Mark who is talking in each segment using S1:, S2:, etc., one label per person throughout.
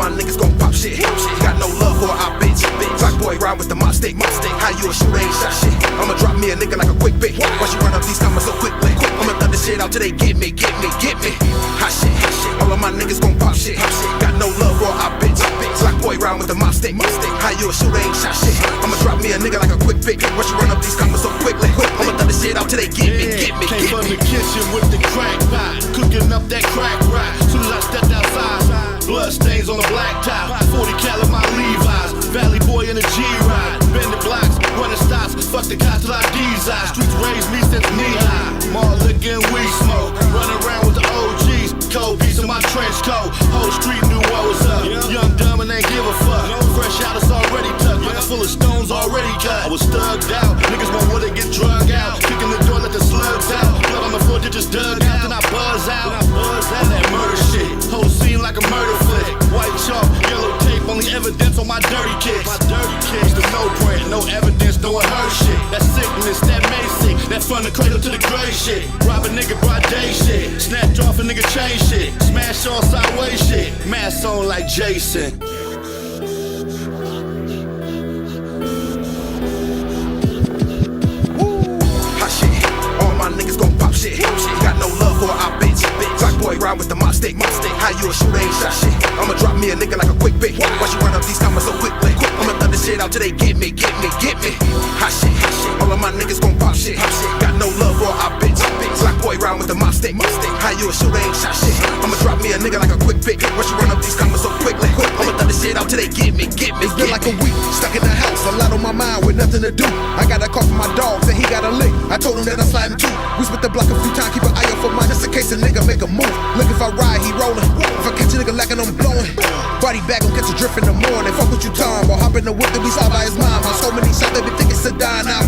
S1: my niggas gon' pop shit. Got no love for our bitch. Black boy ride with the mob stick. How you a shooter ain't shot shit? I'ma drop me a nigga like a quick bit. Why you run up these numbers so quickly? I'ma throw this shit out till they get me. Hot shit. All of my niggas gon' pop shit. Got no love for our bitch. Black boy ride with the mob stick. How you a shooter ain't shot shit? I'ma drop me a nigga like a quick bit. Why you run up these numbers so quickly? I'ma throw this shit out till they get me.
S2: Came from the kitchen with the crack pot, cooking up that crack rock. Soon as I stepped outside, blood stains on the black top. 40 cal of my Levi's, Valley boy in a G-Ride. Bending blocks, running stops, fuck the cops till I D-side. Streets raised me since knee-high. Mall liquor and weed smoke, running around with the OGs. Cold piece of my trench coat, whole street knew what was up. Young dumb and ain't give a fuck. Fresh out, it's already tucked, pockets full of stones already cut. I was thugged out, niggas want what they get drug out. Kicking the door, let the slugs out. Blood on the floor, just dug out, then I buzz out. That murder shit, whole scene like a murder flick. White chalk, yellow tape, only evidence on my dirty kicks. The no print, no evidence, no one heard shit. That sickness, that Macy, that from the cradle to the grave shit. Rob a nigga broad day shit, snatch off a nigga chain shit. Smash on sideways shit, mask on like Jason.
S1: Niggas gon' pop shit. Got no love for our bitch. Black boy ride with the mob stick. How you a shooter ain't shot shit? I'ma drop me a nigga like a quick bit. Why you run up these numbers so quickly? I'ma throw this shit out till they get me. Hot shit. All of my niggas gon' pop shit. Got no love for our bitch. Black boy ride with the mob stick. How you a shooter ain't shot shit? I'ma drop me a nigga like a quick bit. Why you run up these numbers so quickly? I'ma throw this shit out till they get me.
S3: It's been like a week, stuck in the house, a lot on my mind with nothing to do. I got a call from my dogs and he got a lick. I told him that I slide him too. We split the block a few times, keep an eye out for mine, just in case a nigga make a move. Look, if I ride, he rollin'. If I catch a nigga lacking, I'm blowing. Body bag, gon' catch a drift in the morning. Fuck what you talking about, hop in the whip that we saw by his mom. So many shots that be thinking it's a dying out.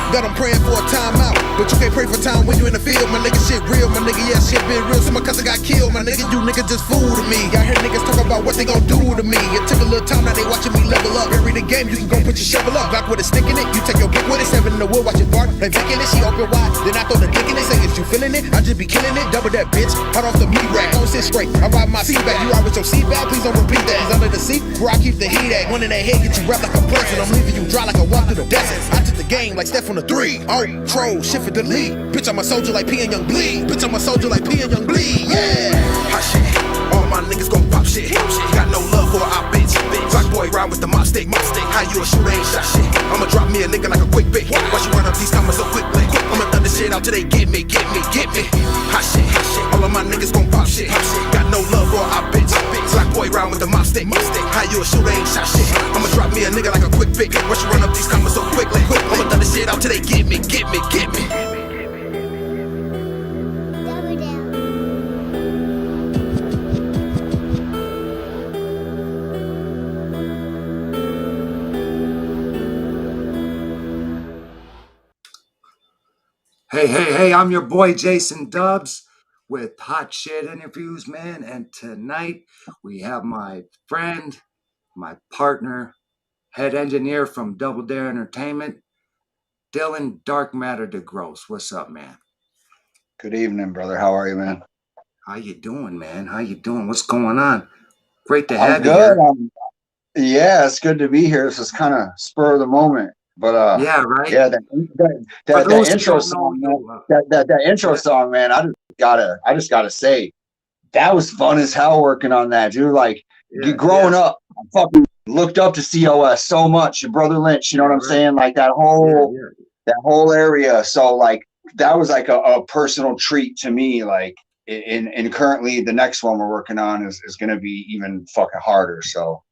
S3: Got him praying for a timeout, but you can't pray for time when you in the field. My nigga shit real, my nigga, yeah, shit been real. So my cousin got killed, my nigga, you niggas just fool to me. Y'all hear niggas talk about what they gon' do to me. It took a little time, now they watching me level up. Every the game, you can go put your shovel up. Glock with a stick in it, you take your pick with it. 7 in the wood, watch it bark. They picking it, she open wide. Then I throw the dick in it, say if you feeling it, I just be killing it. Double that bitch, hot off the meat rack. Don't sit straight, I ride my seat back. You ride with your seat back, please don't repeat that. He's under the seat, where I keep the heat at. One in that head, get you wrapped like a present. I'm leaving you dry like a walk through the desert. I took the game like Steph on the 3. Oh, troll, shift for the lead. Bitch, I'm a soldier like P and Young Bleed. Bitch, I'm a soldier like P and Young Bleed, yeah.
S1: Hot shit. All my niggas gon' pop shit. Got no love for our bitch. Black boy ride with the mob stick. How you a shooter ain't shot shit? I'ma drop me a nigga like a quick bit. Why you run up these numbers so quickly? I'ma throw this shit out till they get me. Hot shit. All of my niggas gon' pop shit. Got no love for our bitch. Black boy ride with the mob stick. How you a shooter ain't shot shit? I'ma drop me a nigga like a quick bit. Why you run up these numbers so quickly? I'ma throw this shit out till they get me.
S4: Hey, I'm your boy Jason Dubs with Hot Shit Interviews, man. And tonight we have my friend, my partner, head engineer from Double Dare Entertainment, Dylan Dark Matter Degross. What's up, man?
S5: Good evening, brother. How are you, man?
S4: How you doing, man? How you doing? What's going on? Great to
S5: I'm
S4: have you
S5: good.
S4: here.
S5: Yeah, it's good to be here. This is kind of spur of the moment. But
S4: yeah, right.
S5: Yeah, that intro song, that intro song, man. I just gotta say, that was fun as hell working on that, dude. Like, growing up, I fucking looked up to COS so much. Your brother Lynch, you know what I'm saying? Like that whole area. So like that was like a personal treat to me. Like, and currently the next one we're working on is gonna be even fucking harder. So,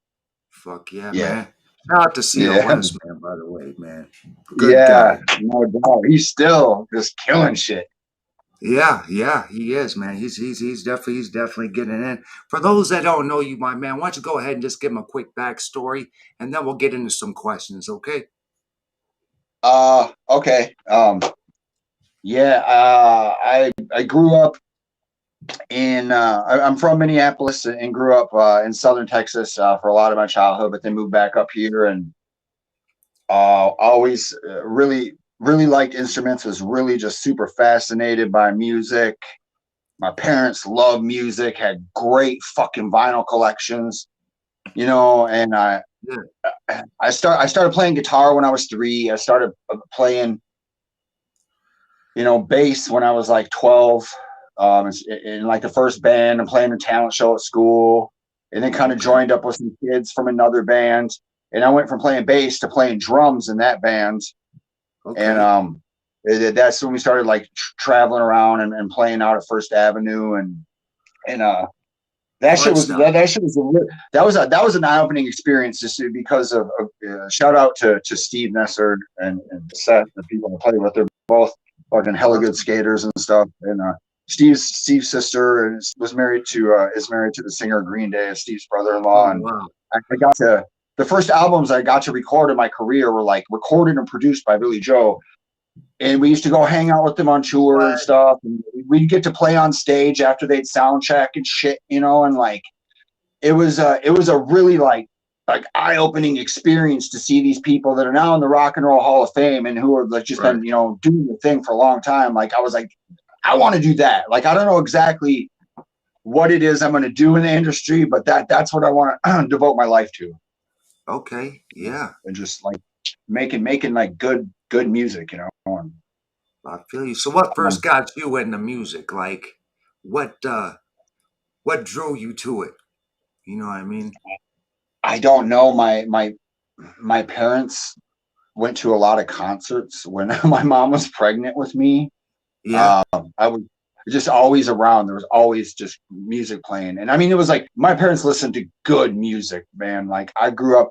S4: fuck yeah. Man. Shout out to COS, man, by the way, man.
S5: Good guy. No doubt. He's still just killing shit.
S4: Yeah, he is, man. He's definitely getting in. For those that don't know you, my man, why don't you go ahead and just give him a quick backstory, and then we'll get into some questions, okay?
S5: Okay. I grew up in I'm from Minneapolis and grew up in southern Texas for a lot of my childhood, but then moved back up here and always really liked instruments, was really just super fascinated by music. My parents loved music, had great fucking vinyl collections. you know, and I started playing guitar when I was 3. I started playing, you know, bass when I was like 12. In like the first band and playing a talent show at school, and then kind of joined up with some kids from another band. And I went from playing bass to playing drums in that band. And that's when we started like traveling around and playing out at First Avenue, and that shit was that was an eye-opening experience, just because of shout out to Steve Nessard and Seth, the people I play with. They're both fucking hella good skaters and stuff. And Steve's sister is married to the singer of Green Day, Steve's brother-in-law. And I got to the first albums I got to record in my career were like recorded and produced by Billy Joe. And we used to go hang out with them on tour and stuff. And we'd get to play on stage after they'd sound check and shit, you know, and like it was a really like eye-opening experience to see these people that are now in the Rock and Roll Hall of Fame and who are like just been, you know, doing the thing for a long time. Like I was like, I want to do that. Like I don't know exactly what it is I'm going to do in the industry, but that's what I want to devote my life to.
S4: Okay, yeah.
S5: And just like making like good music, you know.
S4: I feel you. So what first got you into music? Like what drew you to it? You know what I mean? I
S5: don't know. My parents went to a lot of concerts when my mom was pregnant with me.
S4: Yeah.
S5: I was just always around. There was always just music playing. And I mean, it was like my parents listened to good music, man. Like I grew up,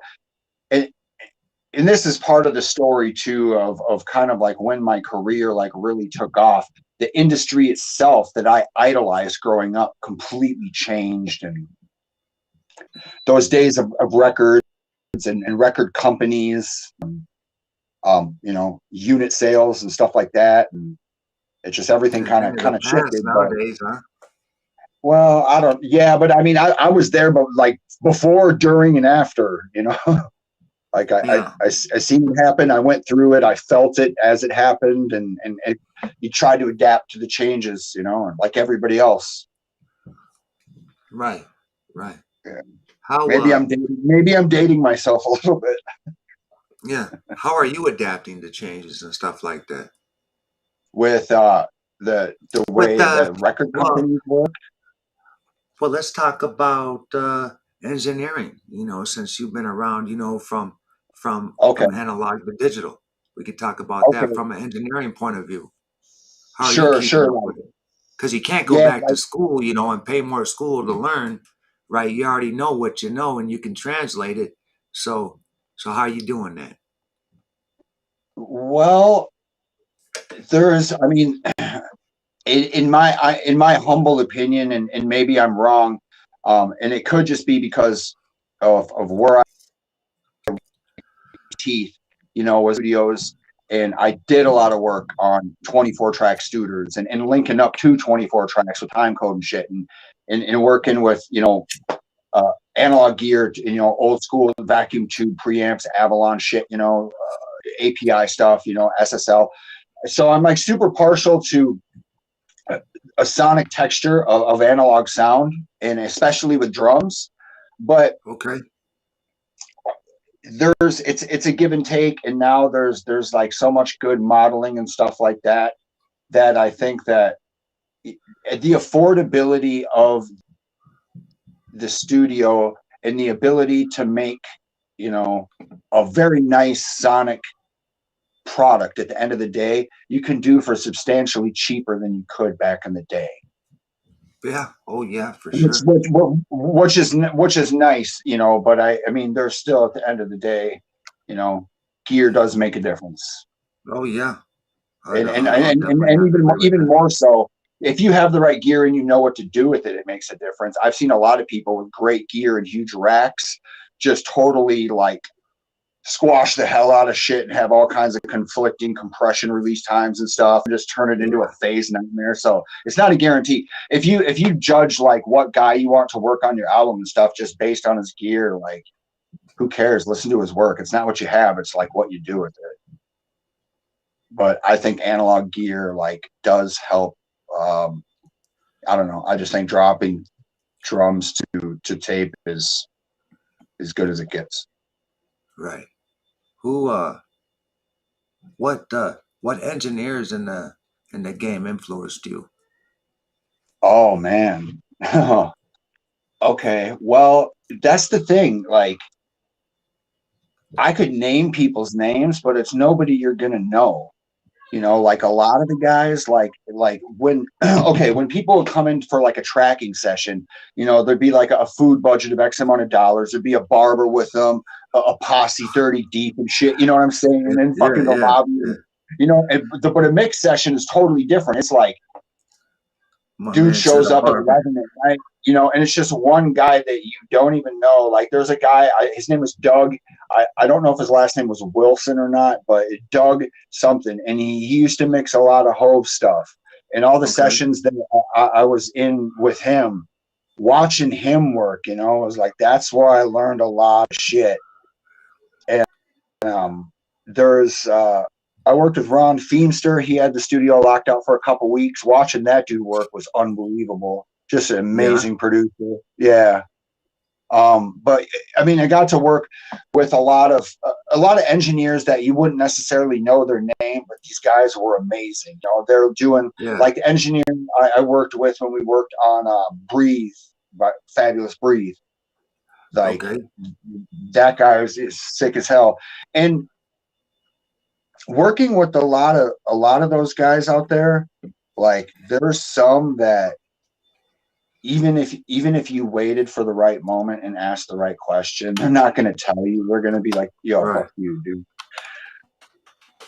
S5: and this is part of the story too of kind of like when my career like really took off. The industry itself that I idolized growing up completely changed, and those days of records and record companies, you know, unit sales and stuff like that, and it's just everything kind of shifted
S4: nowadays, huh?
S5: Well, I don't. Yeah, but I mean, I was there, but like before, during, and after, you know. Like I seen it happen. I went through it. I felt it as it happened, and you try to adapt to the changes, you know, like everybody else.
S4: Right.
S5: Yeah.
S4: How
S5: maybe I'm dating myself a little bit.
S4: Yeah. How are you adapting to changes and stuff like that?
S5: With the way the record companies work.
S4: Well, let's talk about engineering. You know, since you've been around, you know, from analog to digital, we could talk about that from an engineering point of view. How are you keeping up with it? Because you can't go back to school, you know, and pay more school to learn, right? You already know what you know, and you can translate it. So how are you doing that?
S5: Well, I mean, in my humble opinion, and maybe I'm wrong, and it could just be because of where teeth, you know, was videos, and I did a lot of work on 24-track Studers and linking up to 24 tracks with time code and shit, and working with, you know, analog gear, you know, old school vacuum tube preamps, Avalon shit, you know, API stuff, you know, SSL. So I'm like super partial to a sonic texture of analog sound, and especially with drums. But it's a give and take, and now there's like so much good modeling and stuff like that I think that the affordability of the studio and the ability to make, you know, a very nice sonic product at the end of the day, you can do for substantially cheaper than you could back in the day.
S4: Yeah. Oh yeah, for sure.
S5: Which is nice, you know, but I mean, there's still, at the end of the day, you know, gear does make a difference.
S4: Oh yeah.
S5: And even more so, if you have the right gear and you know what to do with it, it makes a difference. I've seen a lot of people with great gear and huge racks just totally like squash the hell out of shit and have all kinds of conflicting compression release times and stuff, and just turn it into a phase nightmare. So it's not a guarantee. If you judge like what guy you want to work on your album and stuff just based on his gear, like who cares? Listen to his work. It's not what you have, it's like what you do with it. But I think analog gear like does help. I don't know. I just think dropping drums to tape is as good as it gets.
S4: Right. Who what engineers in the game influenced you?
S5: Oh man. Okay. Well, that's the thing. Like, I could name people's names, but it's nobody you're gonna know. You know, like a lot of the guys, like when okay, when people would come in for like a tracking session, you know, there'd be like a food budget of X amount of dollars. There'd be a barber with them, a posse 30 deep and shit. You know what I'm saying? And then
S4: Yeah,
S5: fucking the
S4: yeah,
S5: lobby,
S4: yeah.
S5: you know. But a mix session is totally different. It's like
S4: My
S5: dude
S4: man said
S5: shows
S4: a
S5: up at
S4: barber.
S5: 11 at night, you know, and it's just one guy that you don't even know. Like there's a guy, his name was Doug. I don't know if his last name was Wilson or not, but Doug something. And he used to mix a lot of Hove stuff. And all the
S4: Okay.
S5: sessions that I was in with him, watching him work, you know, was like, that's where I learned a lot of shit. And there's, I worked with Ron Feemster. He had the studio locked out for a couple weeks. Watching that dude work was unbelievable. Just an
S4: Yeah.
S5: amazing producer. Yeah. But I mean, I got to work with a lot of engineers that you wouldn't necessarily know their name, but these guys were amazing. You know, they're doing like the engineering I worked with when we worked on Breathe, by Fabulous Breathe. Like that guy is sick as hell. And working with a lot of those guys out there, like there's some that even if you waited for the right moment and asked the right question, they're not going to tell you. They're going to be like, yo, fuck you, dude.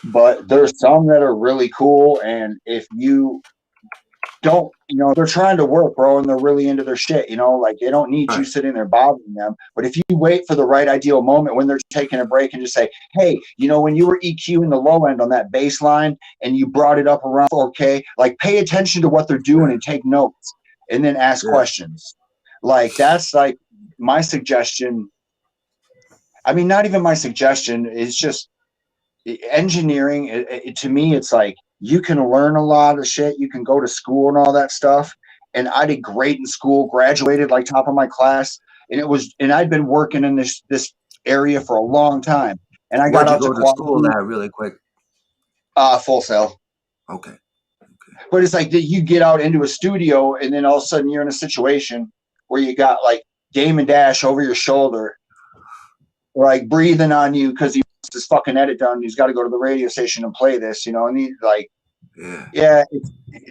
S5: But there's some that are really cool, and if you don't, you know, they're trying to work, bro, and they're really into their shit, you know, like they don't need you sitting there bothering them. But if you wait for the right ideal moment when they're taking a break and just say, hey, you know, when you were EQing the low end on that bass line and you brought it up around 4K, like pay attention to what they're doing and take notes and then ask questions. Like that's like my suggestion. I mean, not even my suggestion. It's just engineering. To me, it's like, you can learn a lot of shit. You can go to school and all that stuff. And I did great in school, graduated like top of my class. And I'd been working in this area for a long time. And I got out to quality.
S4: School that really quick?
S5: Full Sail.
S4: Okay.
S5: But it's like that you get out into a studio and then all of a sudden you're in a situation where you got like Damon Dash over your shoulder, like breathing on you because he wants his fucking edit done. He's got to go to the radio station and play this, you know, and he's like,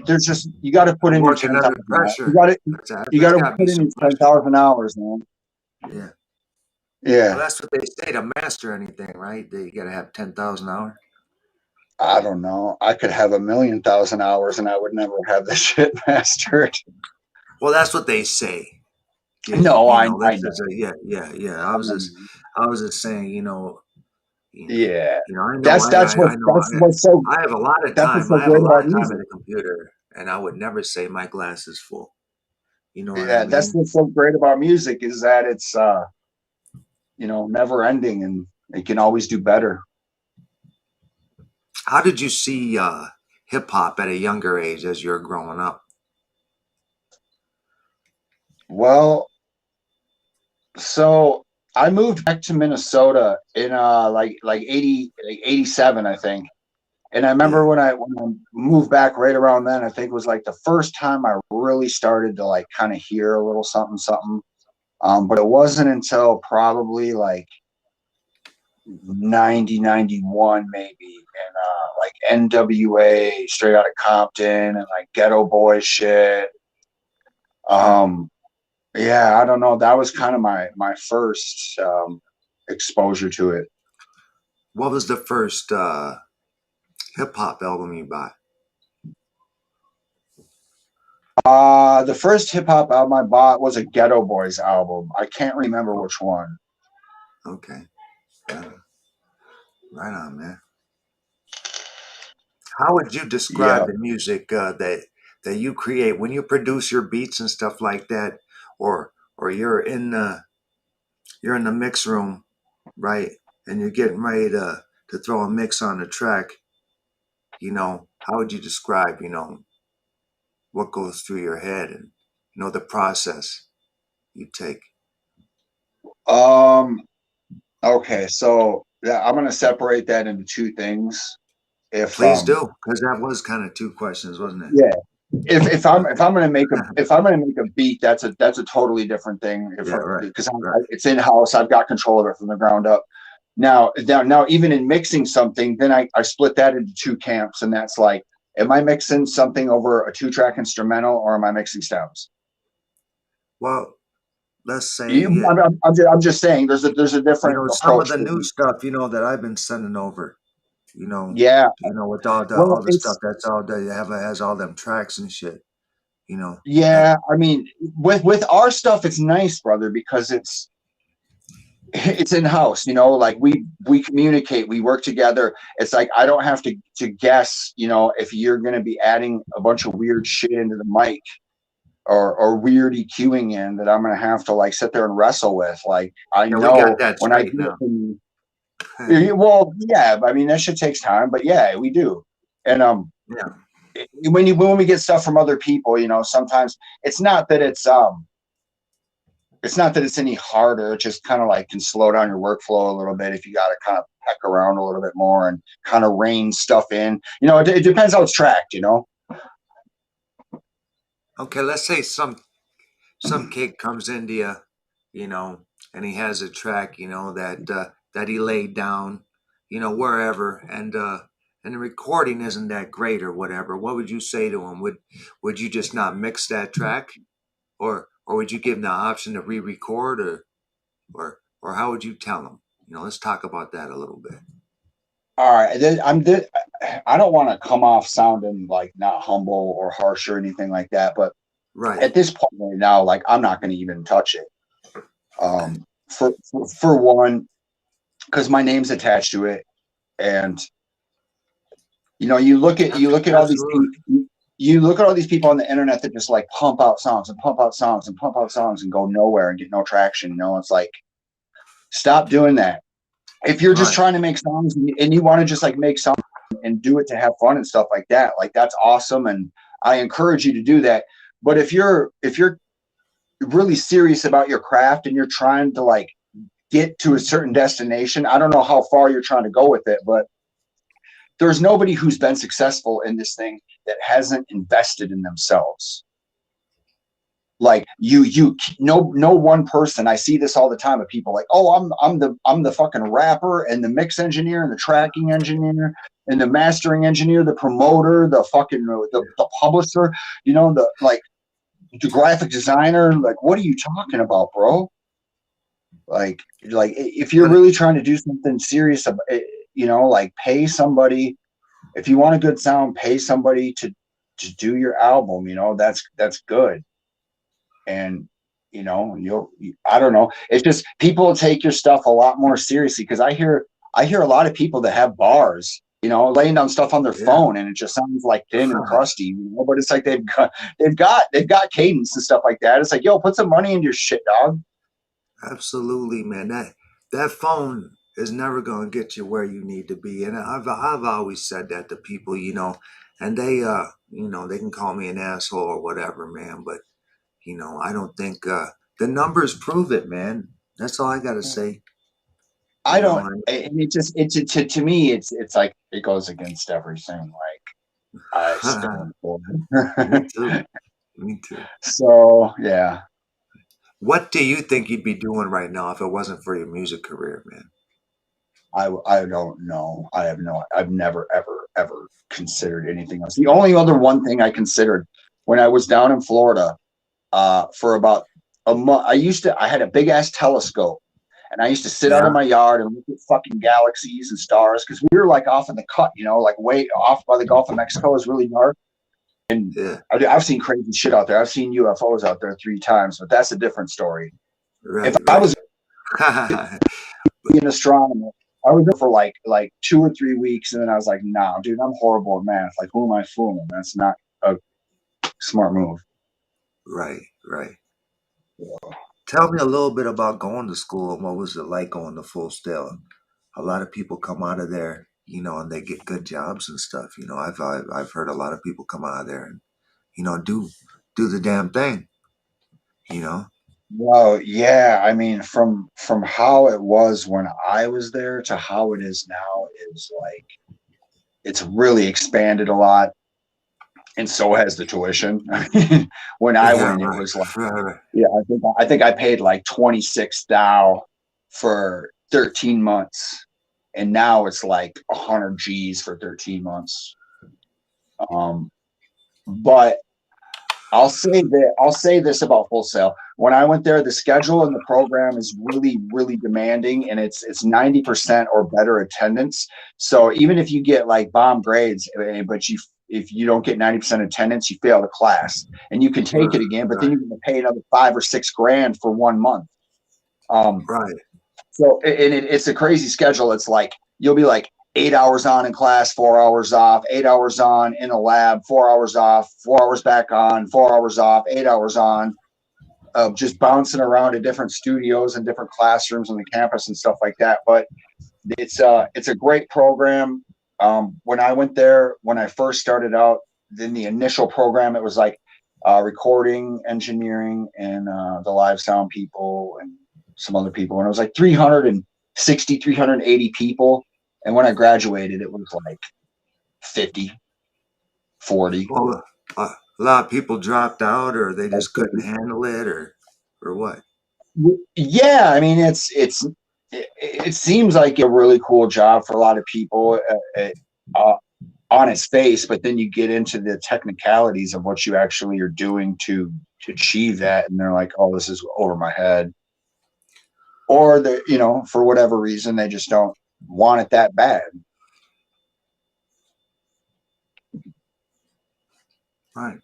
S5: there's just, you got to put in your 10,000 pressure. You got to put in your 10,000 hours, man.
S4: Yeah.
S5: Yeah.
S4: Well, that's what they say to master anything, right? That you got to have 10,000 hours.
S5: I don't know. I could have 1,000,000 hours and I would never have this shit mastered.
S4: Well, that's what they say.
S5: No, I know.
S4: Yeah. I was just saying, you know.
S5: Yeah.
S4: You know, I know.
S5: That's what's so.
S4: I have a lot of time. I have a lot of time at the computer, and I would never say my glass is full. You know what I mean?
S5: That's what's so great about music is that it's you know, never ending, and it can always do better.
S4: How did you see hip hop at a younger age as you were growing up?
S5: Well, so I moved back to Minnesota in like 87, I think. And I remember when I moved back right around then, I think it was like the first time I really started to like kind of hear a little something. But it wasn't until probably like 90, 91 maybe, and like NWA, Straight Outta Compton, and like Ghetto Boy shit. Yeah, I don't know. That was kind of my first exposure to it.
S4: What was the first hip hop album you bought?
S5: The first hip hop album I bought was a Ghetto Boys album. I can't remember which one.
S4: Okay. Right on, man. How would you describe the music that you create when you produce your beats and stuff like that, or you're in the mix room, right? And you're getting ready to throw a mix on the track. You know, how would you describe, you know, what goes through your head and, you know, the process you take?
S5: Okay, so yeah, I'm gonna separate that into two things. If
S4: Please do, because that was kind of two questions, wasn't it?
S5: Yeah, if I'm gonna make a beat, that's a totally different thing.
S4: Yeah, right,
S5: Because
S4: right.
S5: it's in house, I've got control of it from the ground up. Now, even in mixing something, then I split that into two camps, and that's like, am I mixing something over a 2-track instrumental, or am I mixing stems?
S4: Well, let's say
S5: I'm just saying, there's a different
S4: some of
S5: approach
S4: the
S5: for
S4: new
S5: me.
S4: stuff that I've been sending over.
S5: Yeah,
S4: With all
S5: well,
S4: the stuff
S5: it's
S4: that's all they have has all them tracks and shit. That
S5: yeah. I mean, with our stuff, it's nice, brother, because it's in house. Like we communicate, we work together. It's like I don't have to guess. If you're going to be adding a bunch of weird shit into the mic, or weird EQing in, that I'm going to have to like sit there and wrestle with. Like I
S4: we got
S5: know
S4: that
S5: when I
S4: straight
S5: do it
S4: now.
S5: from, well, yeah, I mean that shit takes time, but yeah, we do. And
S4: Yeah.
S5: when we get stuff from other people, sometimes it's not that it's any harder. It just kind of like can slow down your workflow a little bit if you got to kind of peck around a little bit more and kind of rein stuff in. It depends how it's tracked.
S4: Okay, let's say some kid comes into you, and he has a track, that he laid down, wherever, and the recording isn't that great or whatever. What would you say to him? Would you just not mix that track, or would you give him the option to re-record, or how would you tell him? Let's talk about that a little bit.
S5: All right, I don't want to come off sounding like not humble or harsh or anything like that, but
S4: Right.
S5: at this point right now, like I'm not going to even touch it.
S4: Okay.
S5: For one, because my name's attached to it, and you look at all these
S4: Absolutely.
S5: people. You look at all these people on the internet that just like pump out songs and pump out songs and pump out songs and go nowhere and get no traction. It's like, stop doing that. If you're just
S4: Right.
S5: trying to make songs and you want to just like make songs and do it to have fun and stuff like that, like that's awesome, and I encourage you to do that. But if you're really serious about your craft and you're trying to like get to a certain destination, I don't know how far you're trying to go with it, but there's nobody who's been successful in this thing that hasn't invested in themselves. Like no one person. I see this all the time of people like, oh, I'm the fucking rapper and the mix engineer and the tracking engineer and the mastering engineer, the promoter, the fucking the publisher, the like the graphic designer. Like, what are you talking about, bro? Like if you're
S4: But
S5: really trying to do something serious, like pay somebody. If you want a good sound, pay somebody to do your album. That's good. And I don't know. It's just people take your stuff a lot more seriously, because I hear a lot of people that have bars, laying down stuff on their
S4: yeah.
S5: phone, and it just sounds like thin and crusty, but it's like they've got cadence and stuff like that. It's like, yo, put some money into your shit, dog.
S4: Absolutely, man. That phone is never going to get you where you need to be, and I've always said that to people, and they can call me an asshole or whatever, man. But I don't think the numbers prove it, man. That's all I got to say.
S5: I
S4: You know,
S5: don't, and to me, it's like it goes against everything. Like I stand for
S4: me
S5: it.
S4: too. Me too.
S5: So yeah.
S4: What do you think you'd be doing right now if it wasn't for your music career, man?
S5: I don't know. I've never ever considered anything else. The only other one thing I considered when I was down in Florida, for about a month, I had a big ass telescope, and I used to sit out in
S4: Yeah.
S5: my yard and look at fucking galaxies and stars, because we were like off in the cut, like way off by the Gulf of Mexico. Is really dark. And
S4: Yeah.
S5: I've seen crazy shit out there. I've seen UFOs out there 3 times, but that's a different story. If
S4: Right.
S5: I was
S4: Right.
S5: an astronomer, I was there for like 2 or 3 weeks, and then I was like, nah, dude, I'm horrible at math. Like, who am I fooling? That's not a smart move.
S4: Right. Right. Tell me a little bit about going to school and what was it like going to Full Sail? A lot of people come out of there, and they get good jobs and stuff. I've heard a lot of people come out of there and do the damn thing. You know.
S5: Well, yeah, I mean, from how it was when I was there to how it is now is like it's really expanded a lot, and so has the tuition. I mean, when I
S4: Yeah,
S5: went, it
S4: right.
S5: was like,
S4: Right.
S5: yeah, I think I paid like 26 thou for 13 months, and now it's like 100 G's for 13 months. Um, but I'll say this about Full Sail. When I went there, the schedule and the program is really, really demanding, and it's 90% or better attendance. So even if you get like bomb grades, but if you don't get 90% attendance, you fail the class, and you can take it again, but then
S4: Right.
S5: you're going to pay another 5 or 6 grand for 1 month. Um,
S4: Right.
S5: so it's a crazy schedule. It's like you'll be like 8 hours on in class, 4 hours off, 8 hours on in a lab, 4 hours off, 4 hours back on, 4 hours off, 8 hours on, just bouncing around to different studios and different classrooms on the campus and stuff like that. But it's a great program. When I went there, when I first started out, in the initial program, it was like recording, engineering, and the live sound people and some other people. And it was like 360, 380 people. And when I graduated, it was like 50, 40.
S4: Well, a lot of people dropped out, or they
S5: Like
S4: just couldn't
S5: 30.
S4: handle it, or what?
S5: Yeah, I mean, it seems like a really cool job for a lot of people. Uh, on its face, but then you get into the technicalities of what you actually are doing to achieve that, and they're like, "Oh, this is over my head," or they, for whatever reason, they just don't want it that bad.
S4: Right.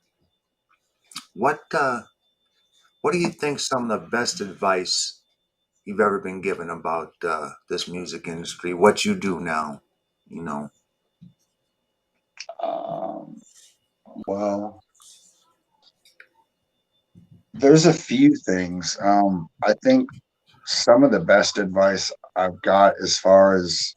S4: What do you think some of the best advice you've ever been given about this music industry? What you do now? You know.
S5: Um, well, there's a few things. I think some of the best advice I've got as far as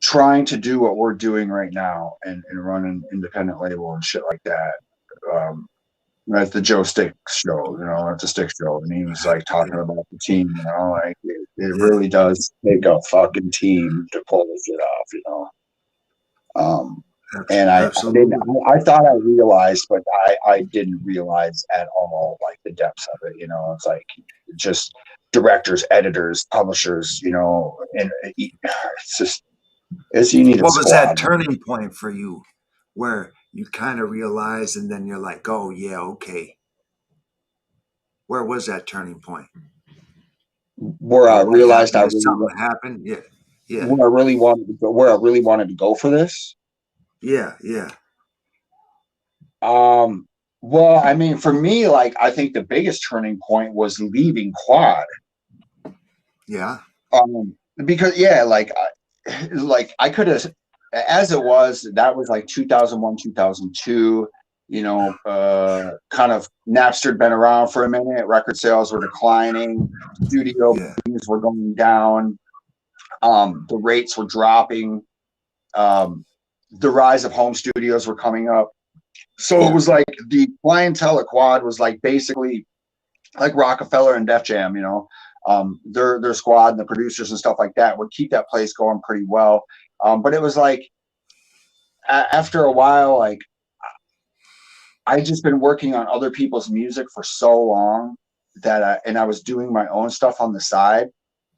S5: trying to do what we're doing right now and run an independent label and shit like that. Um, at the Joe Stick show, at the Stick show, and he was like talking
S4: Yeah.
S5: about the team, like it
S4: Yeah.
S5: really does take a fucking team to pull this shit off. Um, and I didn't,
S4: Absolutely.
S5: I thought I realized, but I didn't realize at all like the depths of it. It's like just directors, editors, publishers, and it's just you need a
S4: What was that
S5: squad.
S4: turning point for you, where you kind of realize, and then you're like, "Oh yeah, okay." Where was that turning point?
S5: Where I
S4: What
S5: realized
S4: happened? Did something happen? Yeah. Yeah.
S5: where I really wanted to go for this.
S4: Yeah. Yeah.
S5: Um, well, I mean, for me, like, I think the biggest turning point was leaving Quad.
S4: Yeah.
S5: Because yeah, like I could have, as it was, that was like 2001, 2002. Kind of Napster had been around for a minute. Record sales were declining. Studio
S4: Yeah.
S5: bookings were going down. The rates were dropping. The rise of home studios were coming up. So it
S4: Yeah.
S5: was like the clientele at Quad was like basically like Rockefeller and Def Jam, their squad and the producers and stuff like that would keep that place going pretty well. But it was like after a while, like I just been working on other people's music for so long and I was doing my own stuff on the side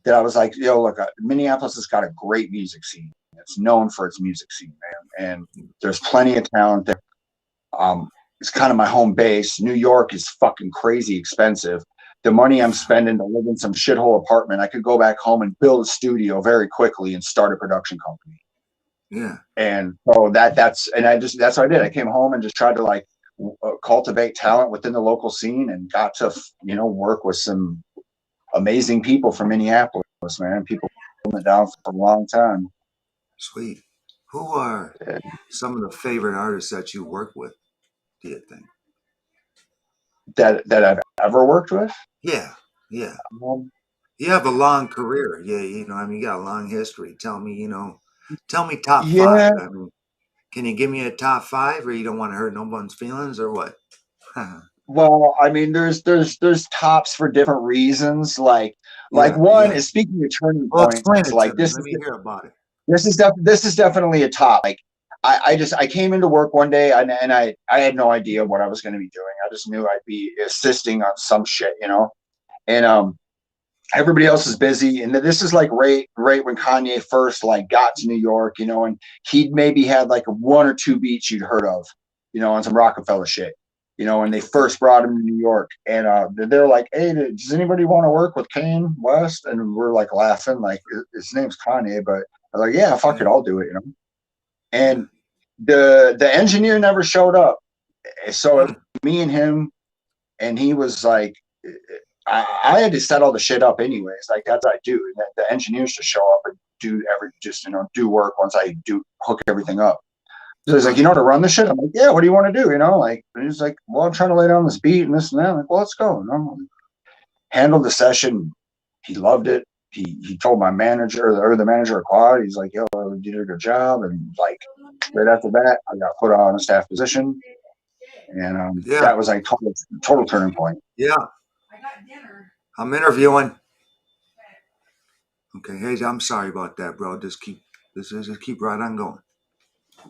S5: that I was like, look, Minneapolis has got a great music scene. It's known for its music scene, man, and there's plenty of talent there. It's kind of my home base. New York is fucking crazy expensive. The money I'm spending to live in some shithole apartment, I could go back home and build a studio very quickly and start a production company.
S4: Yeah.
S5: And so that's what I did. I came home and just tried to like cultivate talent within the local scene and got to work with some amazing people from Minneapolis, man. People holding it down for a long time.
S4: Sweet. Who are some of the favorite artists that you work with, do you think?
S5: That I've ever worked with.
S4: Yeah. Yeah.
S5: Um,
S4: You have a long career. Yeah. I mean, you got a long history. Tell me top
S5: yeah,
S4: five. I mean, can you give me a top five, or you don't want to hurt no one's feelings, or what?
S5: Well, I mean, there's tops for different reasons. Like
S4: Yeah,
S5: one
S4: yeah.
S5: is, speaking of turning
S4: Well, explain
S5: points.
S4: it to
S5: Like
S4: me. Let me hear about it.
S5: this is definitely a top. Like I came into work one day, and I had no idea what I was going to be doing. I just knew I'd be assisting on some shit, you know. And everybody else is busy, and this is like right when Kanye first like got to New York, you know, and he'd maybe had like one or two beats you'd heard of, you know, on some Rockefeller shit, you know, when they first brought him to New York. And they're like, hey, does anybody want to work with Kanye West? And we're like laughing, like his name's Kanye, but I was like, yeah, fuck it, I'll do it, you know.
S4: Yeah.
S5: And the engineer never showed up, so it was me and him, and he was like, I had to set all the shit up anyways. Like that's what I do. And the engineers just show up and do work once I do hook everything up. So he's like, you know how to run this shit? I'm like, yeah, what do you want to do? You know, like, and he's like, well, I'm trying to lay down this beat and this and that. I'm like, well, let's go. And I'm handled the session. He loved it. He told my manager or the manager of quality, he's like, yo, you did a good job. And like right after that, I got put on a staff position. And
S4: Yeah.
S5: that was like total turning point.
S4: Yeah. I'm interviewing. Okay, hey, I'm sorry about that, bro. Just keep right on going.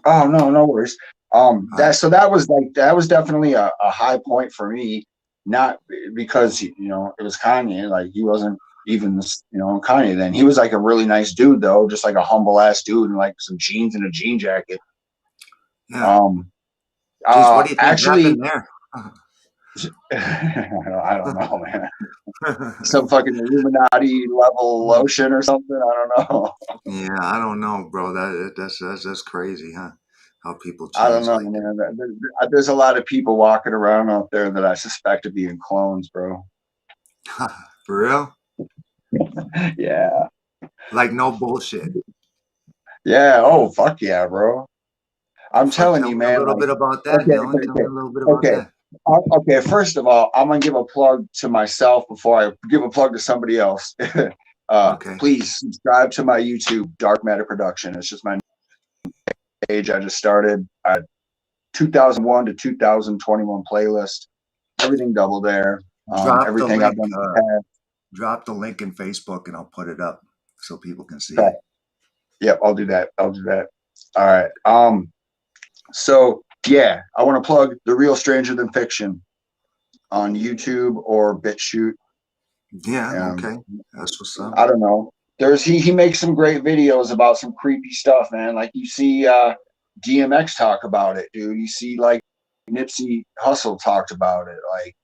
S5: Oh no worries. That was definitely a high point for me, not because you know it was Kanye, like he wasn't even you know Kanye then. He was like a really nice dude though, just like a humble ass dude in like some jeans and a jean jacket.
S4: Yeah. Jeez, what do you think
S5: Actually,
S4: happened there?
S5: I don't know, man. Some fucking Illuminati level lotion or something. I don't know.
S4: Yeah, I don't know, bro. That's crazy, huh? How people
S5: I don't
S4: change
S5: know,
S4: like
S5: man. There's a lot of people walking around out there that I suspect of being clones, bro.
S4: that. For real?
S5: Yeah.
S4: Like no bullshit.
S5: Yeah. Oh, fuck yeah, bro. I'm
S4: Fuck,
S5: telling
S4: tell
S5: you,
S4: me a
S5: man.
S4: little
S5: Like,
S4: bit about that,
S5: okay,
S4: Dylan. Tell me a little bit about
S5: okay,
S4: that.
S5: okay. First of all, I'm gonna give a plug to myself before I give a plug to somebody else.
S4: Okay.
S5: Please subscribe to my YouTube, Dark Matter Production. It's just my page. I just started. 2001 to 2021 playlist. Everything double there.
S4: Drop the
S5: Everything I've
S4: link.
S5: done in the past.
S4: Drop the link in Facebook, and I'll put it up so people can see
S5: Okay.
S4: it.
S5: Yep, I'll do that. All right. So yeah, I want to plug The Real Stranger Than Fiction on YouTube or BitChute.
S4: Yeah. Okay. That's what's up.
S5: I don't know. He makes some great videos about some creepy stuff, man. Like you see DMX talk about it, dude. You see like Nipsey Hussle talked about it. Like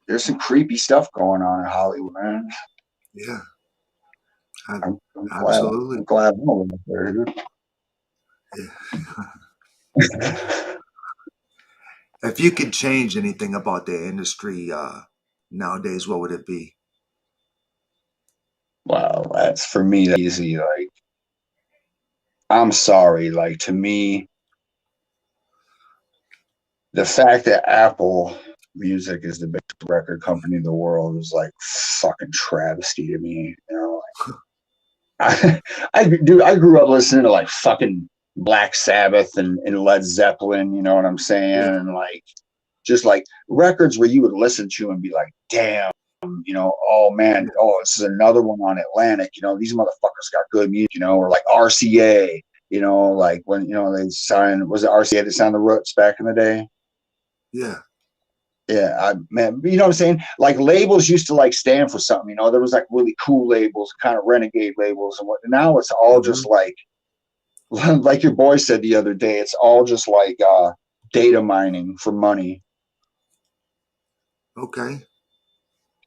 S5: there's some creepy stuff going on in Hollywood, man.
S4: Yeah.
S5: I'm
S4: Absolutely.
S5: I'm glad I'm over there, dude.
S4: Yeah. If you could change anything about the industry nowadays, what would it be?
S5: Wow, that's for me that's easy. Like, I'm sorry. Like to me, the fact that Apple Music is the biggest record company in the world is like fucking travesty to me. You know, I grew up listening to like fucking Black Sabbath and Led Zeppelin. You know what I'm saying?
S4: Yeah.
S5: And like just like records where you would listen to and be like, damn. You know, oh man, oh, this is another one on Atlantic. You know, these motherfuckers got good music. You know, or like RCA. You know, like when you know they signed, was it RCA that signed the Roots back in the day?
S4: Yeah.
S5: Yeah, man, you know what I'm saying? Like labels used to like stand for something. You know, there was like really cool labels, kind of renegade labels, and what. Now it's all just like, like your boy said the other day, it's all just like data mining for money.
S4: Okay.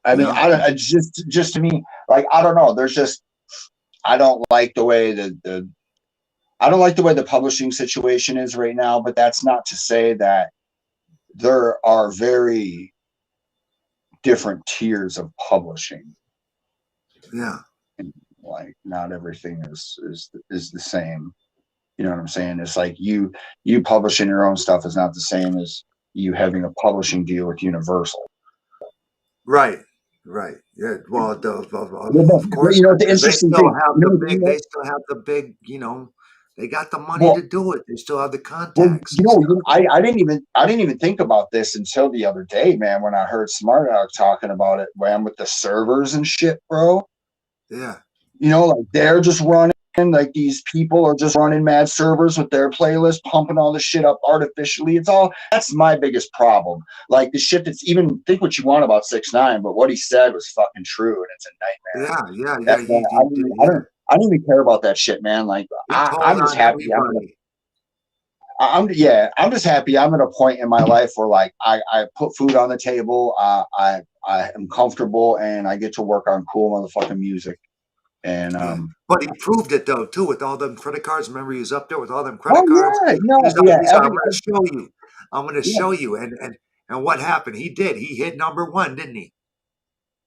S5: I mean, I just to me, like I don't know. There's just I don't like the way I don't like the way the publishing situation is right now. But that's not to say that there are very different tiers of publishing.
S4: Yeah.
S5: And like not everything is the same. You know what I'm saying? It's like you publishing your own stuff is not the same as you having a publishing deal with Universal.
S4: Right. Right. Yeah. Well, of
S5: But
S4: course,
S5: you know the
S4: because
S5: interesting thing.
S4: they still have the big, you know, They got the money to do it. They still have the
S5: Well,
S4: contacts. And stuff.
S5: I didn't even think about this until the other day, man. When I heard Smart Alex talking about it, man, with the servers and shit, bro.
S4: Yeah.
S5: Like they're just running. Like these people are just running mad servers with their playlist, pumping all the shit up artificially. That's my biggest problem. Like the shit that's even think what you want about 6ix9ine, but what he said was fucking true, and it's a nightmare.
S4: Yeah.
S5: That's why I don't even care about that shit, man. Like
S4: He told
S5: I'm just
S4: on
S5: happy. I'm just happy. I'm at a point in my life where like I put food on the table. I am comfortable, and I get to work on cool motherfucking music. And
S4: but he proved it though too with all them credit cards. Remember, he was up there with all them credit
S5: oh
S4: cards.
S5: yeah, no,
S4: He's
S5: yeah,
S4: like, I'm going to show you. I'm going to
S5: yeah,
S4: show you. And what happened? He did. He hit #1, didn't he?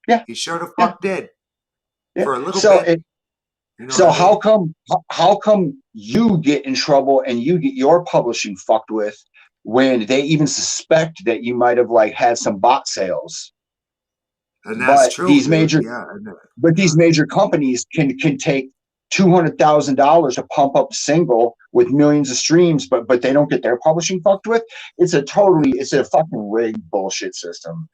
S5: yeah,
S4: He sure the
S5: yeah,
S4: fuck did
S5: yeah.
S4: for a little
S5: So
S4: bit. You know
S5: so
S4: what I mean?
S5: how come you get in trouble and you get your publishing fucked with when they even suspect that you might have like had some bot sales?
S4: And that's
S5: But
S4: true,
S5: these
S4: dude.
S5: major
S4: Yeah.
S5: these major companies can take $200,000 to pump up a single with millions of streams, but they don't get their publishing fucked with. It's a fucking rigged bullshit system.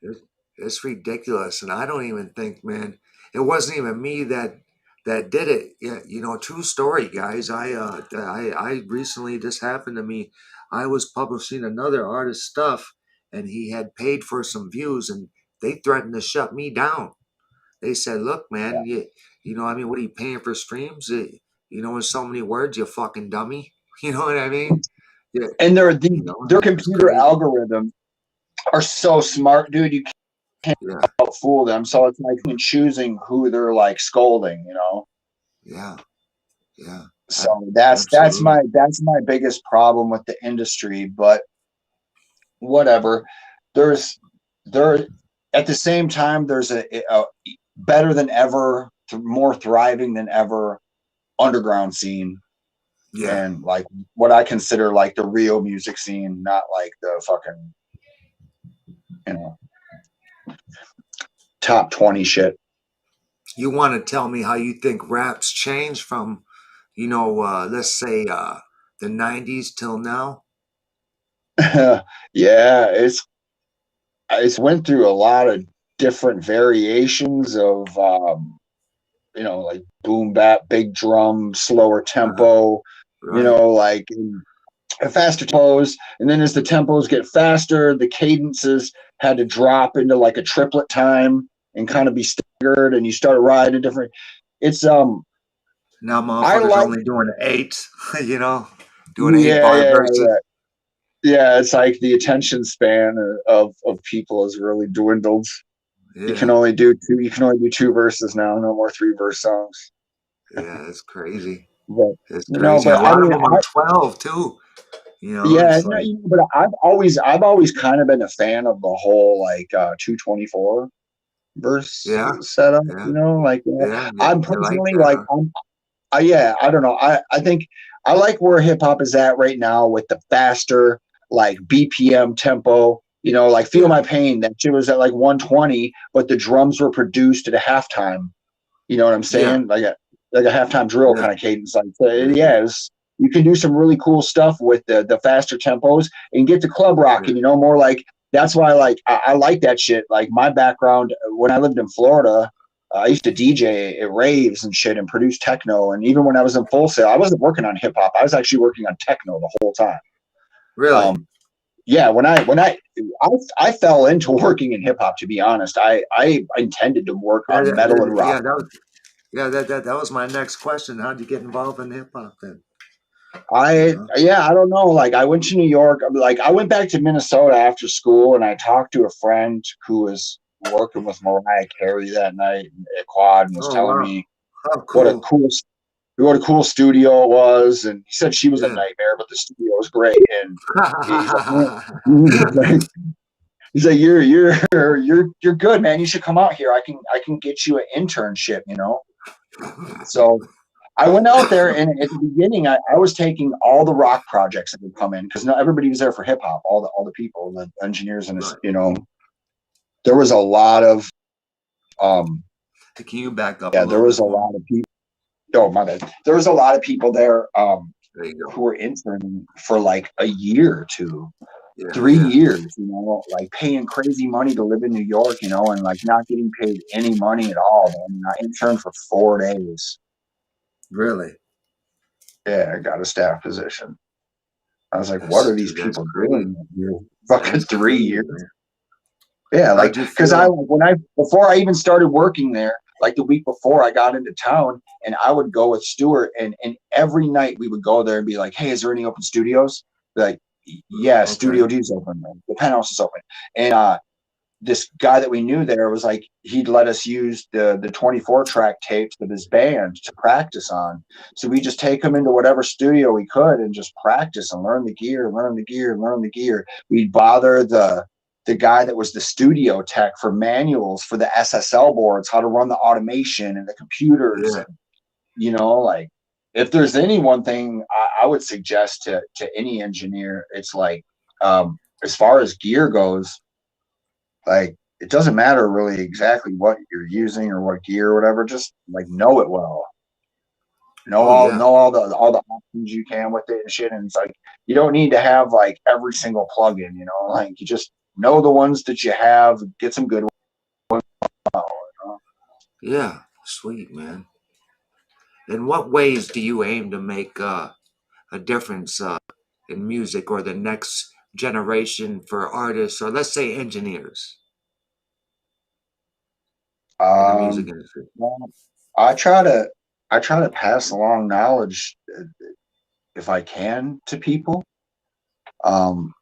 S4: It's ridiculous. And I don't even think, man, it wasn't even me that did it. Yeah, true story, guys. I recently, this happened to me. I was publishing another artist's stuff, and he had paid for some views, and they threatened to shut me down. They said, "Look,
S5: Yeah.
S4: man, I mean, what are you paying for streams? In so many words, you fucking dummy. You know what I mean? Yeah,
S5: And their
S4: it's
S5: computer
S4: crazy.
S5: algorithms are so smart, dude. You can't
S4: Yeah,
S5: fool them. So it's like choosing who they're like scolding,
S4: yeah, yeah.
S5: So that's
S4: Absolutely.
S5: my biggest problem with the industry. But whatever. There's there at the same time there's a better than ever, more thriving than ever underground scene,
S4: Yeah.
S5: and like what I consider like the real music scene, not like the fucking you know top 20 shit.
S4: You want to tell me how you think rap's changed from, let's say, the '90s till now?
S5: Yeah, it's went through a lot of different variations of like boom bap, big drum, slower
S4: Uh-huh.
S5: tempo,
S4: Right.
S5: like faster tempos. And then as the tempos get faster, the cadences had to drop into like a triplet time and kind of be staggered, and you start riding different. It's
S4: Now
S5: I
S4: motherfuckers
S5: like
S4: only doing eights, doing eight
S5: yeah,
S4: bar
S5: yeah,
S4: verses.
S5: yeah. Yeah, it's like the attention span of people has really dwindled. You can
S4: Yeah.
S5: only do two verses now, no more 3-verse songs.
S4: Yeah, it's crazy.
S5: But
S4: It's crazy. And a
S5: I
S4: lot of
S5: mean,
S4: them are 12 too.
S5: yeah,
S4: It's
S5: no,
S4: like,
S5: but I've always kind of been a fan of the whole like 224 verse
S4: yeah,
S5: setup.
S4: yeah,
S5: Like
S4: yeah.
S5: I'm
S4: You like
S5: personally
S4: that,
S5: like
S4: huh?
S5: yeah, I don't know. I think I like where hip hop is at right now with the faster like BPM tempo. Like Feel
S4: Yeah,
S5: My Pain, that shit was at like 120, but the drums were produced at a halftime. You know what I'm
S4: yeah,
S5: saying? Like a halftime drill
S4: yeah,
S5: kind of cadence. Like so,
S4: yeah,
S5: yeah, you can do some really cool stuff with the faster tempos and get the club
S4: yeah.
S5: rocking. More like that's why like I like that shit. Like my background when I lived in Florida, I used to DJ at raves and shit and produce techno. And even when I was in Full Sail, I wasn't working on hip hop. I was actually working on techno the whole time.
S4: Really?
S5: Yeah, when I fell into working in hip hop, to be honest, I intended to work on metal and rock.
S4: Yeah, that was my next question. How'd you get involved in hip hop then?
S5: I don't know. Like I went to New York. Like I went back to Minnesota after school, and I talked to a friend who was working with Mariah Carey that night at Quad, and was
S4: Oh
S5: telling
S4: wow.
S5: me
S4: Oh
S5: what a
S4: cool.
S5: cool studio it was, and he said she was a
S4: Yeah.
S5: nightmare, but the studio was great. And he's like, man, he's like, you're good, man. You should come out here. I can get you an internship. So I went out there, and at the beginning, I was taking all the rock projects that would come in because everybody was there for hip hop. All the people, the engineers, and
S4: Right.
S5: there was a lot of
S4: Can you back up a
S5: yeah, there
S4: little
S5: was
S4: bit
S5: a
S4: for me?
S5: lot of people. Oh my bad. There was a lot of people there
S4: There you go.
S5: who were interning for like a year or two,
S4: Yeah,
S5: 3 years, like paying crazy money to live in New York, and like not getting paid any money at all, man. I interned for 4 days.
S4: Really?
S5: Yeah, I got a staff position. I was like, what are these
S4: Dude, that's
S5: people
S4: crazy.
S5: doing here? Fucking
S4: That's
S5: 3 years.
S4: crazy, man.
S5: Yeah, like,
S4: How'd you
S5: because
S4: feel?
S5: before I even started working there, like the week before I got into town, and I would go with Stuart, and every night we would go there and be like, hey, is there any open studios? Like, yeah,
S4: Okay.
S5: Studio D's open, man. The penthouse is open. And this guy that we knew there was like, he'd let us use the 24 track tapes of his band to practice on. So we just take him into whatever studio we could and just practice and learn the gear. We'd bother the guy that was the studio tech for manuals for the SSL boards, how to run the automation and the computers.
S4: Yeah.
S5: And, like, if there's any one thing I would suggest to any engineer, it's like, as far as gear goes, like, it doesn't matter really exactly what you're using or what gear or whatever. Just like know it well.
S4: Oh yeah.
S5: Know all the options you can with it and shit. And it's like you don't need to have like every single plugin. Like you just know the ones that you have. Get some good ones.
S4: Yeah. Sweet, man. In what ways do you aim to make a difference in music or the next generation for artists or let's say engineers in the music industry?
S5: Well, I try to pass along knowledge if I can to people. Um,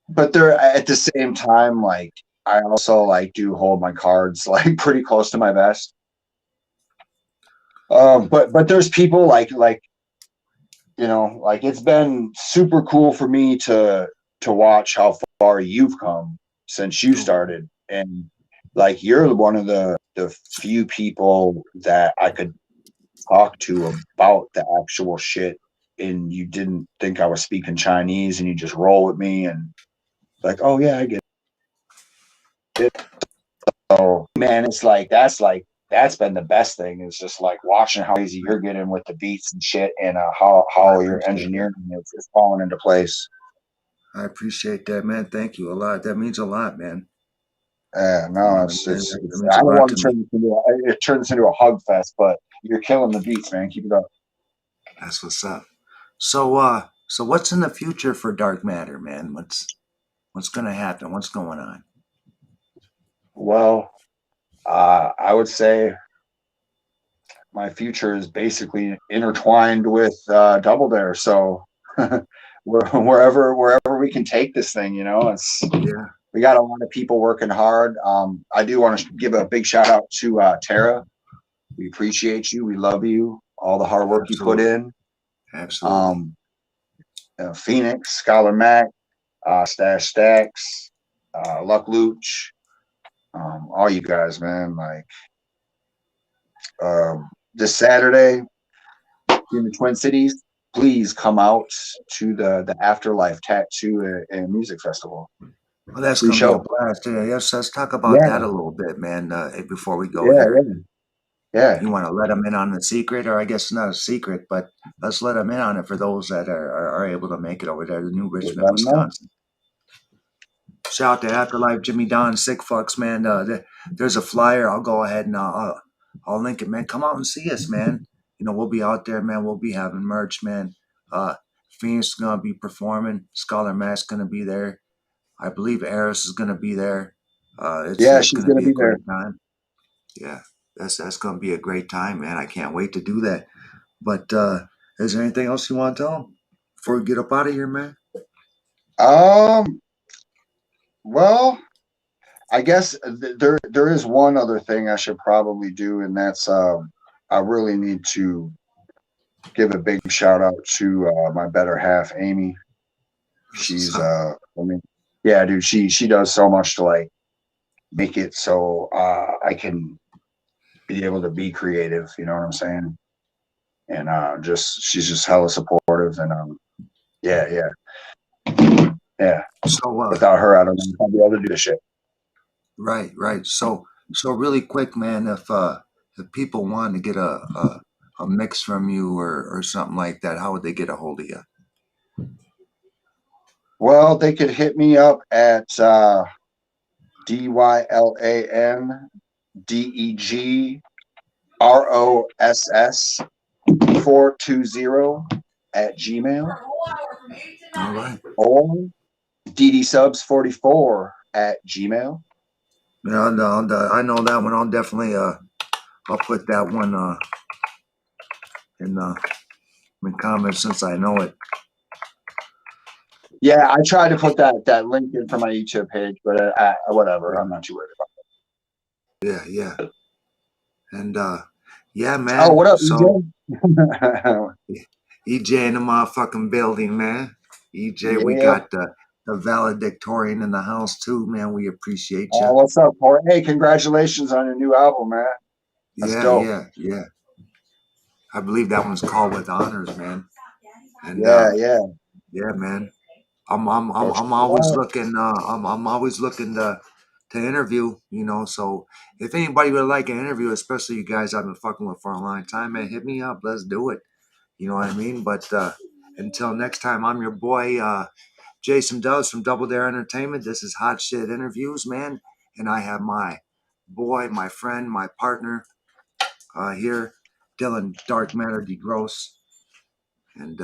S5: but they're at the same time, like I also like do hold my cards like pretty close to my vest. But there's people like like it's been super cool for me to watch how far you've come since you
S4: Oh,
S5: started, and like you're one of the few people that I could talk to about the actual shit, and you didn't think I was speaking Chinese, and you just roll with me and like, oh yeah, I get it. So man, it's that's been the best thing is just like watching how easy you're getting with the beats and shit, and
S4: I
S5: how your
S4: appreciate that.
S5: engineering is falling into place.
S4: I appreciate that, man. Thank you a lot. That means a lot, man.
S5: No,
S4: That
S5: it's
S4: means
S5: I
S4: a
S5: don't
S4: lot
S5: want
S4: to
S5: to
S4: me.
S5: turn this into a hug fest, but you're killing the beats, man. Keep it up.
S4: That's what's up. So, so what's in the future for Dark Matter, man? What's gonna happen? What's going on?
S5: Well, I would say my future is basically intertwined with Double Dare. So wherever we can take this thing, it's
S4: Yeah,
S5: we got a lot of people working hard. I do want to give a big shout out to Tara. We appreciate you. We love you. All the hard work you put
S4: absolutely,
S5: in.
S4: absolutely.
S5: Um, Phoenix, Scholar Mac, Stash Stacks, Luck Looch, all you guys, man. Like this Saturday in the Twin Cities, please come out to the Afterlife Tattoo and Music Festival.
S4: Well, that's
S5: Free
S4: gonna be a
S5: show.
S4: blast. Yeah, yes, let's talk about that
S5: Yeah,
S4: a little bit, man. Before we go
S5: yeah,
S4: here,
S5: yeah, yeah.
S4: you want to let them in on the secret, or I guess not a secret, but let's let them in on it for those that are able to make it over there to New
S5: Let
S4: Richmond,
S5: them know.
S4: Wisconsin. Shout out to Afterlife, Jimmy Don, Sick Fucks, man. There's a flyer. I'll go ahead and I'll link it, man. Come out and see us, man. We'll be out there, man. We'll be having merch, man. Uh, Phoenix is gonna be performing. Scholar Matt's gonna be there. I believe Eris is gonna be there.
S5: Yeah,
S4: It's
S5: she's
S4: gonna
S5: gonna
S4: be a
S5: be there.
S4: great time. Yeah, that's gonna be a great time, man. I can't wait to do that. But is there anything else you want to tell them before we get up out of here, man?
S5: Um, well, I guess there is one other thing I should probably do, and that's I really need to give a big shout out to my better half, Amy.
S4: That's what's
S5: She's
S4: up.
S5: I mean, yeah, dude, she does so much to like make it so I can be able to be creative. You know what I'm saying? And just she's just hella supportive, and yeah, yeah.
S4: So
S5: Without her, I don't know if I'd be able to do this shit.
S4: right, right. So really quick, man. If people want to get a mix from you or something like that, how would they get a hold of you?
S5: Well, they could hit me up at DYLANDEGROSS420 at Gmail.
S4: All right.
S5: Or DDSubs44 at Gmail.
S4: Yeah, I know that one. I'll definitely I'll put that one in the comments since I know it.
S5: Yeah, I tried to put that link in for my YouTube page, but whatever. I'm not too worried about
S4: it. Yeah. And yeah, man.
S5: Oh, what up,
S4: so,
S5: EJ?
S4: EJ in the motherfucking building, man. EJ,
S5: Yeah.
S4: we got the valedictorian in the house too, man. We appreciate you.
S5: What's up, Corey? Hey, congratulations on your new album, man. That's dope.
S4: Yeah. I believe that one's called With Honors, man. And
S5: yeah,
S4: man. I'm always looking. I'm always looking to interview. You know, so if anybody would like an interview, especially you guys I've been fucking with for a long time, man, hit me up. Let's do it. You know what I mean? But until next time, I'm your boy Jason Dubs from Double Dare Entertainment. This is Hot Shit Interviews, man, and I have my boy, my friend, my partner here, Dylan Dark Matter Degross, and.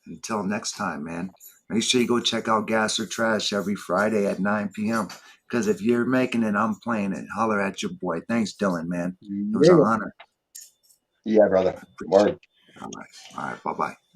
S4: Until next time, man, make sure you go check out Gas or Trash every Friday at 9 p.m. Because if you're making it, I'm playing it. Holler at your boy. Thanks, Dylan, man. It was an honor.
S5: Yeah, brother. Word.
S4: All right. Bye-bye.